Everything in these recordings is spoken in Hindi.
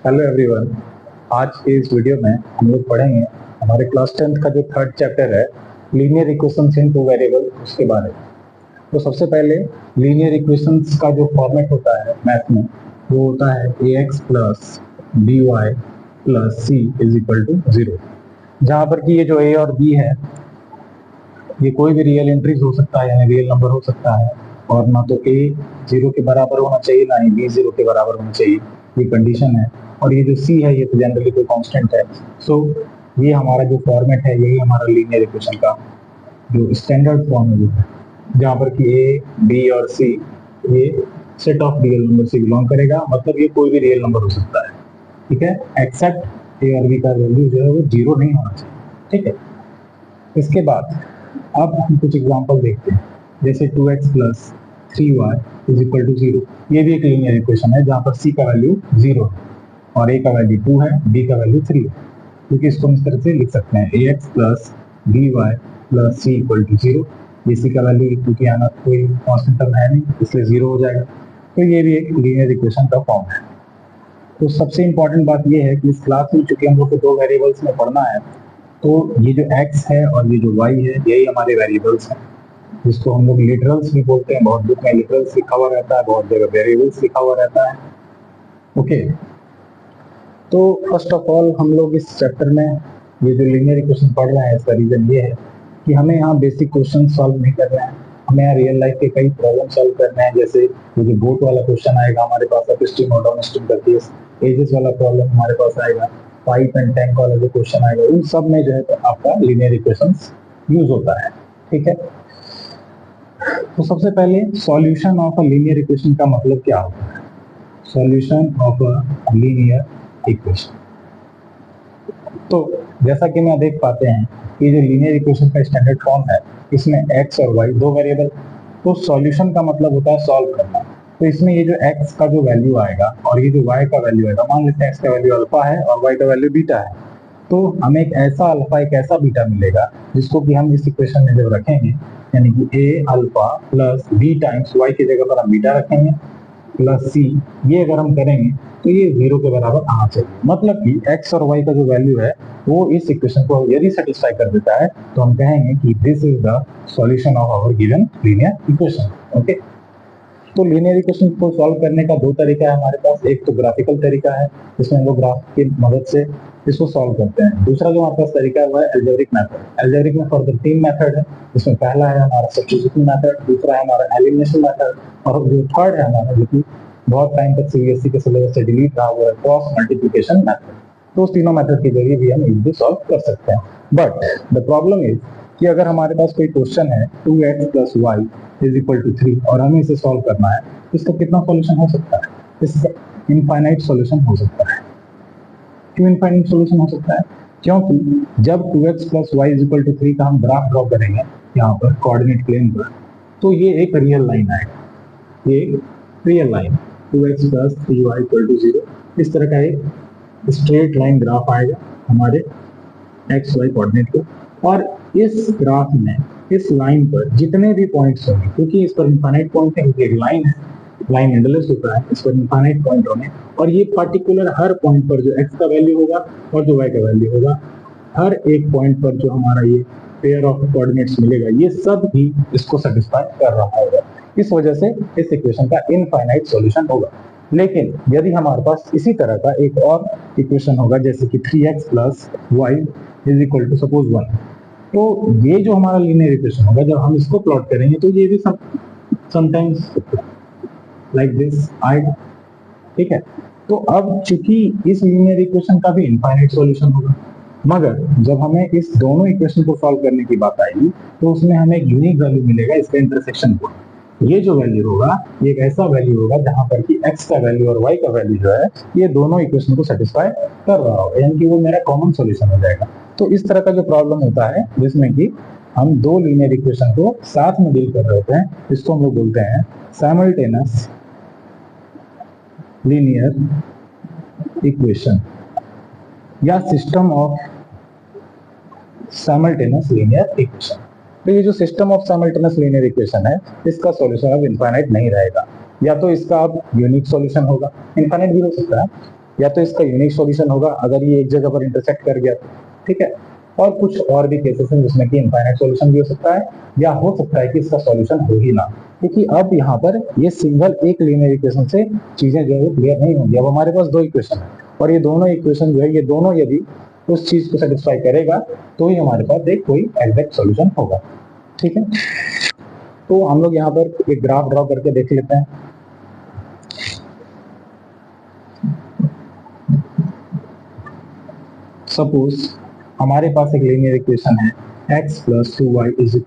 Hello everyone. आज के इस वीडियो में हम लोग पढ़ेंगे हमारे क्लास 10th का जो थर्ड चैप्टर है लीनियर इक्वेशंस इन टू वेरिएबल, उसके बारे में। तो सबसे पहले लीनियर इक्वेशंस का जो फॉर्मेट होता है मैथ में वो होता है ax plus B Y plus C is equal to 0, जहाँ पर कि ये जो a और b है ये कोई भी रियल एंट्रीज हो सकता है, यानी रियल नंबर हो सकता है, और ना तो a 0 के बराबर होना चाहिए ना ही b 0 के बराबर होना चाहिए, ये कंडीशन है। और ये जो c है ये तो जनरली कोई कांस्टेंट है। सो ये हमारा जो फॉर्मेट है यही हमारा लीनियर इक्वेशन का जो स्टैंडर्ड फॉर्म है, जहाँ पर कि a b और c ये सेट ऑफ रियल नंबर से बिलोंग करेगा, मतलब ये कोई भी रियल नंबर हो सकता है, ठीक है, एक्सेप्ट a और b का वैल्यू जो है वो 0 नहीं होना चाहिए, ठीक है। इसके बाद अब हम कुछ एग्जांपल देखते हैं, जैसे 2x plus 3y is equal to 0। ये भी एक लीनियर इक्वेशन है जहाँ पर c का वैल्यू 0 है और a का वैल्यू 2 है, b का वैल्यू 3 है, क्योंकि इसको हम इस तरह से लिख सकते हैं ax plus by plus c equal to 0। ये c का वैल्यू क्योंकि यहाँ कोई कांस्टेंट टर्म है नहीं इसलिए 0 हो जाएगा। तो ये भी एक लीनियर इक्वेशन का फॉर्म है। तो सबसे इंपॉर्टेंट बात ये है कि इस क्लास में चूंकि हम लोग को दो वेरिएबल्स में पढ़ना है, तो ये जो x है और ये जो y है यही हमारे वेरिएबल्स हैं, जिसको हम लोग लिटरल्स भी बोलते हैं। बहुत बुक में लिटरल्स लिखा हुआ रहता है, बहुत जगह वेरिएबल्स लिखा हुआ रहता है। ओके, तो फर्स्ट ऑफ ऑल हम लोग इस चैप्टर में ये जो लीनियर इक्वेशन पढ़ रहे हैं इसका रीजन ये है कि हमें यहाँ बेसिक क्वेश्चन सॉल्व नहीं करना है, हमें यहाँ रियल लाइफ के कई प्रॉब्लम सॉल्व करने हैं। जैसे ये जो बोट वाला क्वेश्चन आएगा हमारे पास, अप स्ट्रीम और डाउन स्ट्रीम करके एजेस वाला प्रॉब्लम हमारे पास आएगा, पाइप एंड टैंक वाला जो क्वेश्चन आएगा, उन सब में जो है तो आपका लीनियर इक्वेशंस यूज होता है, ठीक है। तो सबसे पहले solution of a linear equation का मतलब क्या होता है? Solution of a linear equation, तो जैसा कि मैं देख पाते हैं कि जो लीनियर इक्वेशन का स्टैंडर्ड फॉर्म है इसमें x और y दो वेरिएबल, तो सॉल्यूशन का मतलब होता है सॉल्व करना। तो इसमें ये जो x का जो वैल्यू आएगा और ये जो y का वैल्यू आएगा, मान लेते हैं x का वैल्यू अल्फा है और y का वैल्यू बीटा है, तो हमें एक ऐसा अल्फा एक ऐसा बीटा मिलेगा जिसको कि हम इस इक्वेशन में जब रखेंगे, यानी कि a alpha plus b times y की जगह पर हम बीटा रखेंगे प्लस c, ये अगर हम करेंगे तो ये 0 के बराबर आना चाहिए। मतलब कि x और y का जो वैल्यू है वो इस इक्वेशन को यदि सेटिस्फाई कर देता है तो हम कहेंगे कि this is the solution of our given linear equation. Okay, तो लीनियर इक्वेशन को सॉल्व करने का दो तरीका है हमारे पास। एक तो ग्राफिकल तरीका है, जिसमें हम लोग ग्राफ की मदद से इसको सॉल्व करते हैं। दूसरा जो हमारे पास तरीका है वो है एल्जेब्रिक मेथड। एल्जेब्रिक में फर्दर 3 मेथड है, जिसमें पहला है हमारा सब्स्टिट्यूशन मेथड, दूसरा है हमारा एलिमिनेशन मेथड, और जो थर्ड है हमारा, जो कि बहुत टाइम तक सीबीएसई के सिलेबस से डिलीट रहा, वो है क्रॉस मल्टीप्लिकेशन मेथड। तो उस तीनों मेथड के जरिए भी हम इजीली सॉल्व कर सकते हैं। बट द प्रॉब्लम इज कि अगर हमारे पास कोई क्वेश्चन है 2x plus Y is equal to 3 और हमें इसे सॉल्व करना है, इसका कितना सॉल्यूशन हो सकता है? इसका इनफाइनाइट सॉल्यूशन हो सकता है। क्यों इनफाइनाइट सॉल्यूशन हो सकता है? क्योंकि जब 2x plus Y is equal to 3 का हम ग्राफ ड्रॉ करेंगे यहाँ पर कोऑर्डिनेट प्लेन पर, तो ये एक रियल लाइन आएगा, ये एक real line 2x plus 3y equal to 0, इस तरह का एक स्ट्रेट लाइन ग्राफ आएगा हमारे एक्स वाई कोऑर्डिनेट को। और इस ग्राफ में इस लाइन पर जितने भी पॉइंट्स होंगे, क्योंकि इस पर इनफाइनाइट पॉइंट है, क्योंकि एक लाइन है, लाइन एंडलेस होता है, इस पर इनफाइनाइट पॉइंट होंगे, और ये पर्टिकुलर हर पॉइंट पर जो एक्स का वैल्यू होगा और जो वाई का वैल्यू होगा, हर एक पॉइंट पर जो हमारा ये पेयर ऑफ कोऑर्डिनेट्स मिलेगा, ये सब भी इसको सेटिस्फाई कर रहा होगा। इस वजह से इस इक्वेशन का इनफाइनाइट सॉल्यूशन होगा। लेकिन यदि हमारे पास इसी तरह का एक और इक्वेशन होगा, जैसे कि 3x plus Y is equal to suppose 1, तो ये जो हमारा लीनियर इक्वेशन होगा जब हम इसको प्लॉट करेंगे तो ये भी समटाइम्स लाइक दिस आएगा, ठीक है। तो अब चूंकि इस लीनियर इक्वेशन का भी इनफाइनाइट सॉल्यूशन होगा, मगर जब हमें इस दोनों इक्वेशन को सॉल्व करने की बात आएगी तो उसमें हमें एक यूनिक वैल्यू मिलेगा, इसका इंटरसेक्शन पॉइंट। ये जो वैल्यू होगा ये एक ऐसा वैल्यू होगा जहां पर कि x का वैल्यू और y का वैल्यू जो है ये दोनों इक्वेशन को सेटिस्फाई कर रहा होगा, यानी कि वो मेरा कॉमन सॉल्यूशन हो जाएगा। तो इस तरह का जो प्रॉब्लम होता है जिसमें कि हम दो लीनियर इक्वेशन को साथ में डील कर रहे होते हैं, इसको हम लोग बोलते हैं साइमल्टेनियस लीनियर इक्वेशन या system of simultaneous linear equation. तो ये जो system of simultaneous linear equation है इसका सॉल्यूशन अब इनफाइनाइट नहीं रहेगा, या तो इसका अब यूनिक सॉल्यूशन होगा, इनफाइनाइट भी हो सकता है, या तो इसका यूनिक सॉल्यूशन होगा अगर ये एक जगह पर इंटरसेक्ट कर गया, ठीक है। और कुछ और भी केसेस हैं जिसमें कि इनफाइनाइट सॉल्यूशन भी हो सकता है, या हो सकता है कि इसका सॉल्यूशन हो ही ना, क्योंकि अब यहाँ पर ये सिंगल एक लीनियर इक्वेशन से चीजें जो है क्लियर नहीं होंगी। अब हमारे पास दो इक्वेशन है और ये दोनों इक्वेशन जो है ये दोनों यदि उस चीज को सेटिस्फाई करेगा तो ही हमारे पास एक कोई एग्जैक्ट सॉल्यूशन होगा, ठीक है। तो हम लोग यहाँ पर एक ग्राफ ड्रॉ करके देख लेते हैं। सपोज हमारे पास एक लीनियर इक्वेशन है x + 2y =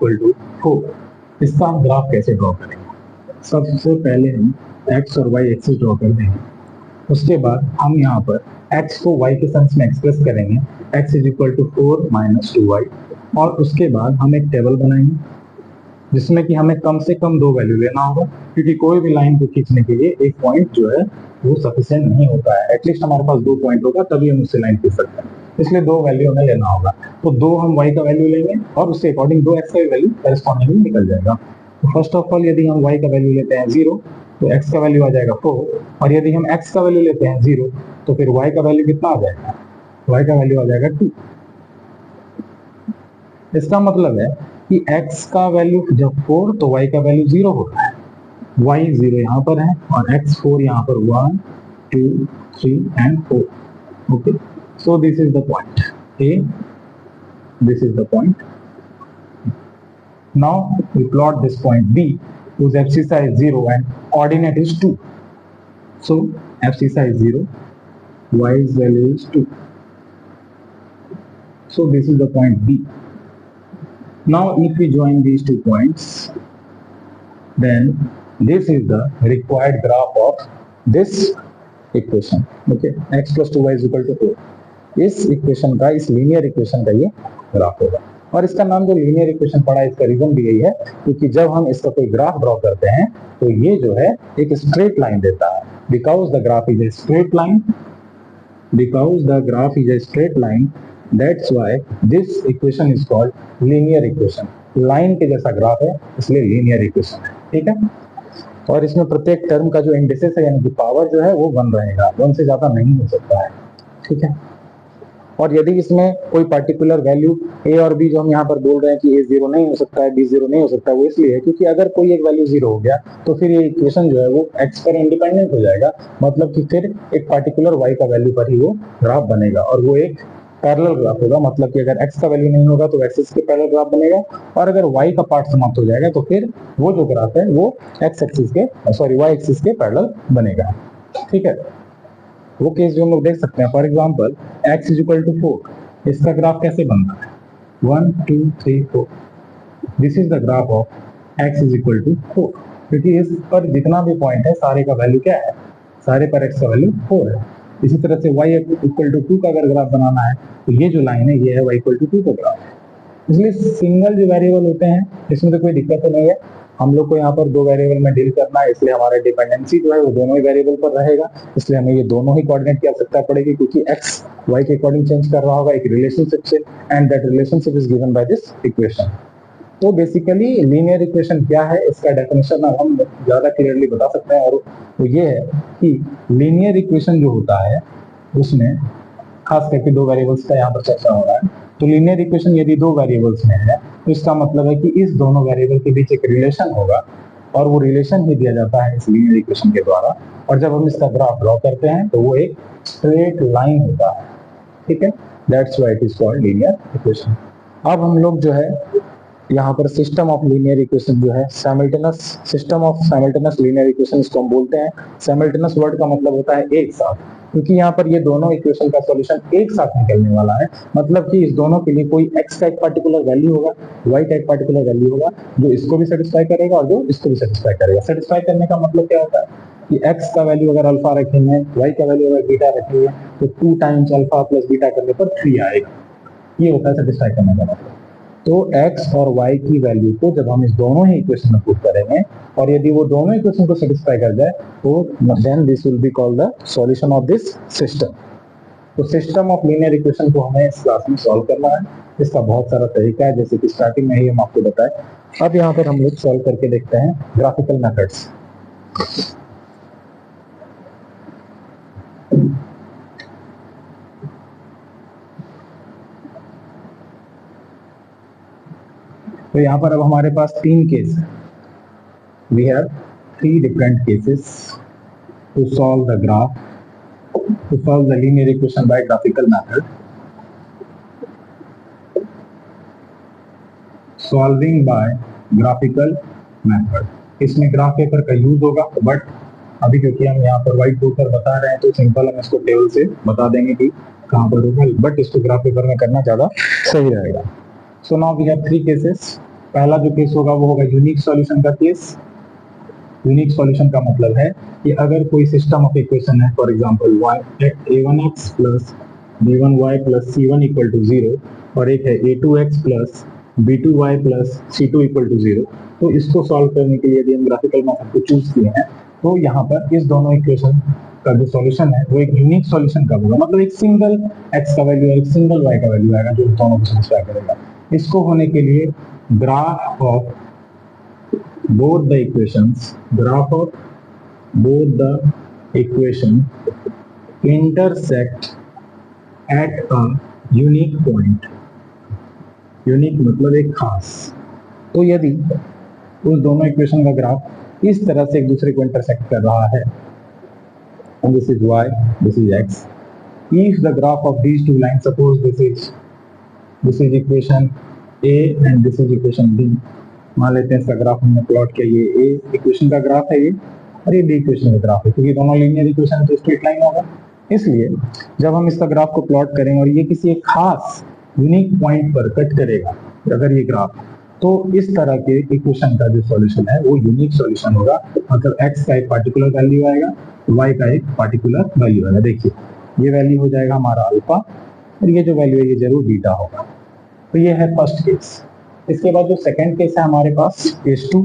4। इसका हम ग्राफ कैसे ड्रॉ करेंगे? सबसे पहले हम x और y एक्सिस ड्रॉ कर देंगे, उसके बाद हम यहाँ पर x को y के सेंस में एक्सप्रेस करेंगे, x = 4 - 2y, और उसके बाद हम एक टेबल बनाएंगे जिसमें कि हमें कम से कम दो वैल्यू लेना होगा, क्योंकि कोई भी लाइन को खींचने के लिए एक पॉइंट जो है वो सफिशिएंट नहीं होता है। एटलीस्ट हमारे पास दो पॉइंट होगा तभी हम उससे लाइन खींच सकते हैं, इसलिए दो वैल्यू हमें लेना होगा। तो दो हम y का वैल्यू लेंगे और उसके अकॉर्डिंग दो x का वैल्यू करेस्पॉन्डिंगली निकल जाएगा। तो फर्स्ट ऑफ ऑल यदि हम y का वैल्यू लेते हैं 0 तो x का वैल्यू आ जाएगा 4, और यदि हम x का वैल्यू लेते हैं 0 तो फिर y का वैल्यू कितना आ जाएगा? y का वैल्यू आ जाएगा 2। इसका मतलब है कि x का वैल्यू जब 4 तो y का वैल्यू 0 होता है, y 0 यहाँ पर है और x 4 यहाँ पर 1 2 3 and 4। Okay, so this is the point A, this is the point। now we plot this point B whose abscissa is 0 and ordinate is 2। so abscissa is 0, y's value is 2, so this is the point B। now if we join these 2 points, then this is the required graph of this equation। okay, x + 2y = 4। इस इक्वेशन का, इस लीनियर इक्वेशन का ये ग्राफ होगा। और इसका नाम जो लीनियर इक्वेशन पड़ा है इसका रीजन भी यही है, क्योंकि जब हम इसका कोई ग्राफ ड्रॉ करते हैं तो ये जो है एक स्ट्रेट लाइन देता है। Because the graph is a straight line, because the graph is a straight line, that's why this equation is called linear equation. Line के जैसा ग्राफ है इसलिए लीनियर इक्वेशन है, ठीक है। और इसमें प्रत्येक टर्म का जो इंडिसेस है यानी कि पावर जो है वो 1 रहेगा, 1 से ज्यादा नहीं हो सकता है, ठीक है। और यदि इसमें कोई पर्टिकुलर वैल्यू a और b जो हम यहाँ पर बोल रहे हैं कि a 0 नहीं हो सकता है, b 0 नहीं हो सकता है, वो इसलिए है क्योंकि अगर कोई एक वैल्यू 0 हो गया तो फिर ये इक्वेशन जो है वो x पर इंडिपेंडेंट हो जाएगा, मतलब कि फिर एक पर्टिकुलर y का वैल्यू पर ही वो ग्राफ बनेगा और वो एक पैरेलल ग्राफ होगा। मतलब कि अगर x का वैल्यू नहीं होगा तो एक्सिस के पैरेलल ग्राफ बनेगा, और अगर y का पार्ट समाप्त हो जाएगा तो फिर वो जो ग्राफ है वो y एक्सिस के पैरेलल बनेगा, ठीक है। वो केस जो हम लोग देख सकते हैं, फॉर एग्जांपल x = 4, इसका ग्राफ कैसे बनता है? 1 2 3 4, this is the graph of x = 4, क्योंकि इस पर जितना भी पॉइंट है सारे का वैल्यू क्या है? सारे पर x का वैल्यू 4 है। इसी तरह से y = 2 का अगर ग्राफ बनाना है तो ये जो लाइन है ये है y = 2 का ग्राफ। इसलिए सिंगल जो वेरिएबल होते हैं इसमें तो कोई दिक्कत तो नहीं है, हम लोग को यहाँ पर दो वेरिएबल में डील करना है, इसलिए हमारा डिपेंडेंसी जो है वो दोनों ही वेरिएबल पर रहेगा, इसलिए हमें ये दोनों ही कोऑर्डिनेट की आवश्यकता पड़ेगी, क्योंकि x y के अकॉर्डिंग चेंज कर रहा होगा एक रिलेशनशिप से, and that relationship is given by this equation. तो बेसिकली लीनियर इक्वेशन क्या है इसका डेफिनेशन अब हम ज्यादा क्लियरली बता सकते हैं, और वो ये है कि लीनियर इक्वेशन जो होता है उसमें खास करके दो वेरिएबल्स का यहाँ पर चर्चा हो रहा है। तो लीनियर इक्वेशन यदि दो वेरिएबल्स में है तो इसका मतलब है कि इस दोनों वेरिएबल के बीच एक रिलेशन होगा, और वो रिलेशन ही दिया जाता है इस लीनियर इक्वेशन के द्वारा। और जब हम इसका ग्राफ ड्रॉ करते हैं तो वो एक स्ट्रेट लाइन होता है, ठीक है। That's why it is called linear equation. अब हम लोग जो है यहाँ पर सिस्टम ऑफ लीनियर इक्वेशन जो है simultaneous, system of simultaneous linear equation इसको हम बोलते हैं। साइमल्टेनियस वर्ड का मतलब होता है एक साथ, क्योंकि यहाँ पर ये दोनों इक्वेशन का सॉल्यूशन एक साथ निकलने वाला है। मतलब कि इस दोनों के लिए कोई x का एक पर्टिकुलर वैल्यू होगा, y का एक पर्टिकुलर वैल्यू होगा जो इसको भी सेटिस्फाई करेगा और जो इसको भी सेटिस्फाई करेगा। सेटिस्फाई करने का मतलब क्या होता है कि x का वैल्यू अगर अल्फा रखेंगे, y का वैल्यू अगर बीटा रखेंगे तो 2 टाइम्स अल्फा प्लस बीटा करने पर 3 आएगा, ये होता है सेटिस्फाई करने का मतलब। तो x और y की वैल्यू को जब हम इस दोनों ही इक्वेशन में पुट करेंगे और यदि वो दोनों इक्वेशन को सेटिस्फाई कर जाए तो then this will be called the solution of this system. तो सिस्टम ऑफ लीनियर इक्वेशन को हमें इस क्लास में सॉल्व करना है। इसका बहुत सारा तरीका है, जैसे कि स्टार्टिंग में ही हम आपको बताए। अब यहाँ पर हम लोग सॉल्व करके देखते हैं ग्राफिकल मेथड्स। तो यहाँ पर अब हमारे पास 3 केस है। We have 3 different cases to solve the graph, to solve the linear equation by graphical method. Solving by graphical method, इसमें ग्राफ पेपर का यूज होगा, बट अभी क्योंकि हम यहाँ पर व्हाइट बोर्ड पर बता रहे हैं तो सिंपल हम इसको टेबल से बता देंगे कि कहाँ पर होगा, बट इसको ग्राफ पेपर में करना ज्यादा सही रहेगा। So now we have 3 cases. पहला जो केस होगा वो होगा यूनिक सॉल्यूशन का केस। यूनिक सॉल्यूशन का मतलब है कि अगर कोई सिस्टम ऑफ इक्वेशन है, for example a1x plus b1y plus c1 equal to 0 और एक है a2x plus b2y plus c2 equal to 0, तो इसको सॉल्व करने के लिए यदि हम ग्राफिकल मेथड को चूज किए हैं तो यहाँ पर इस दोनों इक्वेशन का जो सॉल्यूशन है वो एक यूनिक सॉल्यूशन का होगा, मतलब एक सिंगल x का वैल्यू है, एक सिंगल y का वैल्यू आएगा जो दोनों को सेटिस्फाई करेगा। इसको होने के लिए graph of both the equations, graph of both the equation intersect at a unique point. Unique मतलब एक खास। तो यदि उस दोनों इक्वेशन का ग्राफ इस तरह से एक दूसरे को इंटरसेक्ट कर रहा है, this is y, this is x, if the graph of these two lines, suppose this is equation a and this is equation b, मान लेते हैं इसका ग्राफ हमने प्लॉट किया, ये ए इक्वेशन का ग्राफ है ये, और ये बी इक्वेशन का ग्राफ है, क्योंकि दोनों लीनियर इक्वेशन है तो स्ट्रेट लाइन होगा। इसलिए जब हम इसका ग्राफ को प्लॉट करेंगे और ये किसी एक खास यूनिक पॉइंट पर कट करेगा अगर ये ग्राफ, तो इस तरह के इक्वेशन का जो सॉल्यूशन है वो यूनिक सॉल्यूशन होगा, मतलब x का एक पार्टिकुलर वैल्यू आएगा, y का एक पार्टिकुलर वैल्यू आएगा। देखिए ये वैल्यू हो जाएगा हमारा अल्फा और ये जो वैल्यू है ये जरूर बीटा होगा। तो ये है फर्स्ट केस। इसके बाद जो सेकंड केस है हमारे पास केस 2,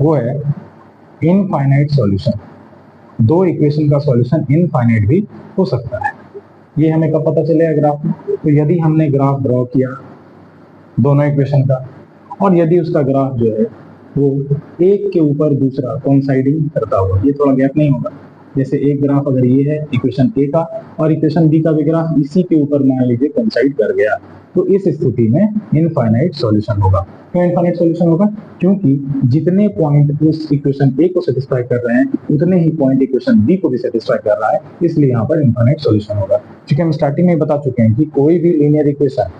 वो है इनफाइनाइट सॉल्यूशन। दो इक्वेशन का सॉल्यूशन इनफाइनाइट भी हो सकता है। ये हमें कब पता चलेगा ग्राफ में? तो यदि हमने ग्राफ ड्रॉ किया दोनों इक्वेशन का और यदि उसका ग्राफ जो है वो एक के ऊपर दूसरा कोइंसाइडिंग करता हुआ, ये थोड़ा गैप नहीं होगा, जैसे एक ग्राफ अगर ये है इक्वेशन ए का और इक्वेशन बी का भी ग्राफ इसी के ऊपर मान लीजिए कोइंसाइड कर गया, तो इस स्थिति में इनफाइनाइट सॉल्यूशन होगा। क्यों इनफाइनाइट सॉल्यूशन होगा? क्योंकि जितने पॉइंट उस इक्वेशन ए को सेटिस्फाई कर रहे हैं उतने ही पॉइंट इक्वेशन बी को भी सेटिस्फाई कर रहा है, इसलिए यहाँ पर इनफाइनाइट सॉल्यूशन होगा। क्योंकि हम स्टार्टिंग में बता चुके हैं कि कोई भी लीनियर इक्वेशन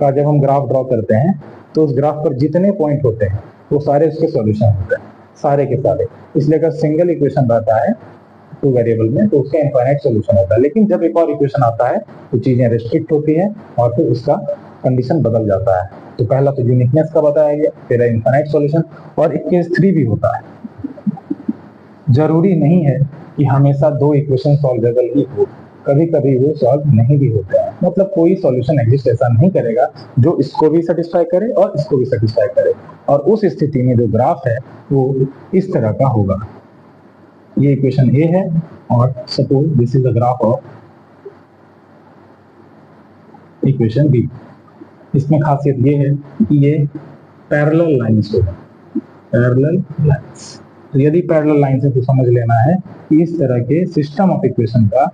का जब हम ग्राफ ड्रॉ करते हैं तो उस ग्राफ पर जितने पॉइंट होते हैं वो सारे उसके सॉल्यूशन होते हैं, सारे के सारे। इसलिए अगर सिंगल इक्वेशन रहता है टू वेरिएबल में तो उसका इनफाइनाइट सॉल्यूशन होता है, लेकिन जब एक और इक्वेशन आता है तो चीजें रेस्ट्रिक्ट होती है और फिर उसका कंडीशन बदल जाता है। तो पहला तो यूनिकनेस का बताया गया, फिर इनफाइनाइट सॉल्यूशन, और एक केस 3 भी होता है। जरूरी नहीं है कि हमेशा दो इक्वेशन सॉल्वेबल ही हो, कभी कभी वो सॉल्व नहीं भी होते हैं, मतलब कोई सॉल्यूशन एग्जिस्ट ऐसा नहीं करेगा जो इसको भी सेटिस्फाई करे और इसको भी सेटिस्फाई करे, और उस स्थिति में जो ग्राफ है वो इस तरह का होगा। ये इक्वेशन ए है और suppose this is the graph of equation B. इसमें खासियत ये है कि ये पैरेलल लाइंस होगा, पैरेलल लाइंस। तो यदि पैरेलल लाइंस है तो समझ लेना है कि इस तरह के सिस्टम ऑफ इक्वेशन का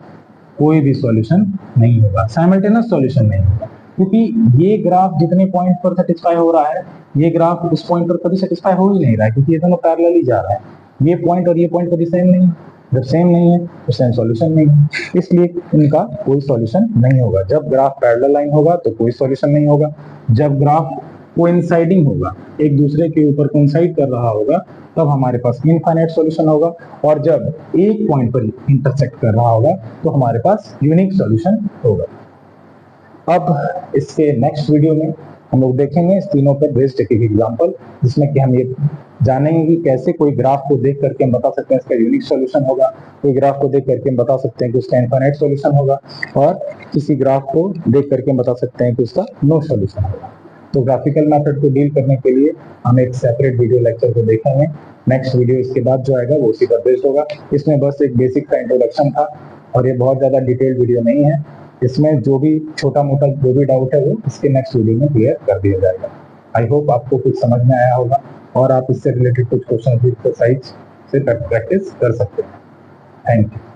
कोई भी सॉल्यूशन नहीं होगा, साइमल्टेनियस सॉल्यूशन नहीं होगा, क्योंकि ये ग्राफ जितने पॉइंट पर सेटिस्फाई हो रहा है ये ग्राफ उस पॉइंट पर कभी सेटिस्फाई हो ही नहीं रहा है, क्योंकि ये दोनों पैरेलल ही जा रहा है। ये पॉइंट और ये पॉइंट कभी सेम नहीं है, जब सेम नहीं है तो सेम सॉल्यूशन नहीं है, इसलिए इनका कोई सॉल्यूशन नहीं होगा। जब ग्राफ पैरेलल लाइन होगा तो कोई सॉल्यूशन नहीं होगा, जब ग्राफ कोइंसाइडिंग होगा, एक दूसरे के ऊपर कोइंसाइड कर रहा होगा, तब हमारे पास इनफाइनाइट सॉल्यूशन होगा, और जब एक पॉइंट पर इंटरसेक्ट कर रहा होगा तो हमारे पास यूनिक सॉल्यूशन होगा। अब इसके नेक्स्ट वीडियो में हम लोग देखेंगे इस तीनों पर बेस्ड एक एग्जांपल, जिसमें कि हम ये जानेंगे कि कैसे कोई ग्राफ को देख करके हम बता सकते हैं इसका यूनिक सॉल्यूशन होगा, कोई ग्राफ को देख करके हम बता सकते हैं कि उसका इनफाइनाइट सॉल्यूशन होगा, और किसी ग्राफ को देख करके हम बता सकते हैं कि उसका नो सॉल्यूशन होगा। तो ग्राफिकल मेथड को डील करने के लिए हम एक सेपरेट वीडियो लेक्चर को देखेंगे। नेक्स्ट वीडियो इसके बाद जो आएगा वो उसी पर बेस्ड होगा। इसमें बस एक बेसिक का इंट्रोडक्शन था और ये बहुत ज्यादा डिटेल्ड वीडियो नहीं है। इसमें जो भी छोटा मोटा जो भी डाउट है वो इसके नेक्स्ट वीडियो में क्लियर कर दिया जाएगा। आई होप आपको कुछ समझ में आया होगा और आप इससे रिलेटेड कुछ क्वेश्चन एक्सरसाइज से प्रैक्टिस कर सकते हैं। Thank you.